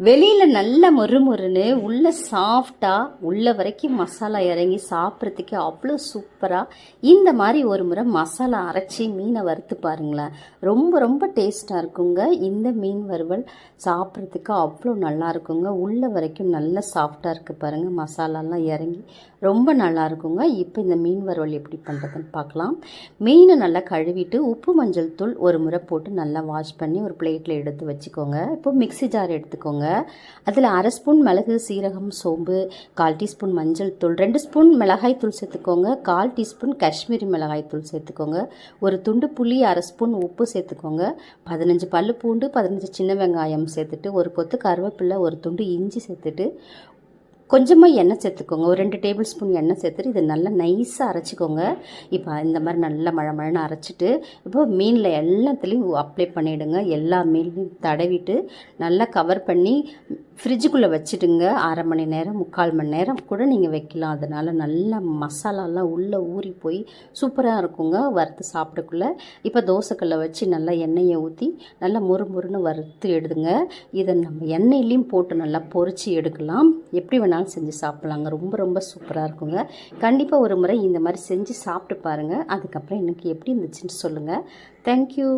வெளியில் நல்ல மொறுமொறுன்னு உள்ள சாஃப்டாக உள்ள வரைக்கும் மசாலா இறங்கி சாப்பிட்றதுக்கு அவ்வளோ சூப்பராக இந்த மாதிரி ஒரு முறை மசாலா அரைச்சி மீனை வறுத்து பாருங்களேன். ரொம்ப ரொம்ப டேஸ்ட்டாக இருக்குங்க. இந்த மீன் வறுவல் சாப்பிட்றதுக்கு அவ்வளோ நல்லா இருக்குங்க. உள்ள வரைக்கும் நல்ல சாஃப்டாக இருக்குது பாருங்கள். மசாலாலாம் இறங்கி ரொம்ப நல்லா இருக்குங்க. இப்போ இந்த மீன் வறுவல் எப்படி பண்ணுறதுன்னு பார்க்கலாம். மீனை நல்லா கழுவிட்டு உப்பு மஞ்சள் தூள் ஒரு முறை போட்டு நல்லா வாஷ் பண்ணி ஒரு பிளேட்டில் எடுத்து வச்சுக்கோங்க. இப்போ மிக்ஸி ஜார் எடுத்துக்கோங்க. அதில் அரை ஸ்பூன் மிளகு, சீரகம், சோம்பு, 1/4 டீஸ்பூன் மஞ்சள் தூள், 2 ஸ்பூன் மிளகாய் தூள் சேர்த்துக்கோங்க, 1/4 டீஸ்பூன் காஷ்மீரி மிளகாய் தூள் சேர்த்துக்கோங்க, ஒரு துண்டு புளி, அரை ஸ்பூன் உப்பு சேர்த்துக்கோங்க, 15 பல்லு பூண்டு, 15 சின்ன வெங்காயம் சேர்த்துட்டு, ஒரு கொத்து கருவேப்பிலை, ஒரு துண்டு இஞ்சி சேர்த்துட்டு, கொஞ்சமாக எண்ணெய் சேர்த்துக்கோங்க. ஒரு 2 டேபிள் ஸ்பூன் எண்ணெய் சேர்த்துட்டு இதை நல்லா நைஸாக அரைச்சிக்கோங்க. இப்போ இந்த மாதிரி நல்லா மழை அரைச்சிட்டு இப்போ மீனில் எல்லாத்துலேயும் அப்ளை பண்ணிவிடுங்க. எல்லா மீன்லையும் தடவிட்டு நல்லா கவர் பண்ணி ஃப்ரிட்ஜுக்குள்ளே வச்சுடுங்க. 1/2 மணி நேரம் 3/4 மணி நேரம் கூட நீங்கள் வைக்கலாம். அதனால் நல்லா மசாலாலாம் உள்ளே ஊறி போய் சூப்பராக இருக்குங்க வறுத்து சாப்பிடக்குள்ளே. இப்போ தோசைக்கல்லை வச்சு நல்லா எண்ணெயை ஊற்றி நல்லா முறுமுறுன்னு வறுத்து எடுதுங்க. இதை நம்ம எண்ணெயிலையும் போட்டு நல்லா பொரித்து எடுக்கலாம். எப்படி வேணாலும் செஞ்சு சாப்பிட்லாங்க. ரொம்ப ரொம்ப சூப்பராக இருக்குங்க. கண்டிப்பாக ஒரு முறை இந்த மாதிரி செஞ்சு சாப்பிட்டு பாருங்கள். அதுக்கப்புறம் எனக்கு எப்படி இருந்துச்சுன்னு சொல்லுங்கள். தேங்க்யூ.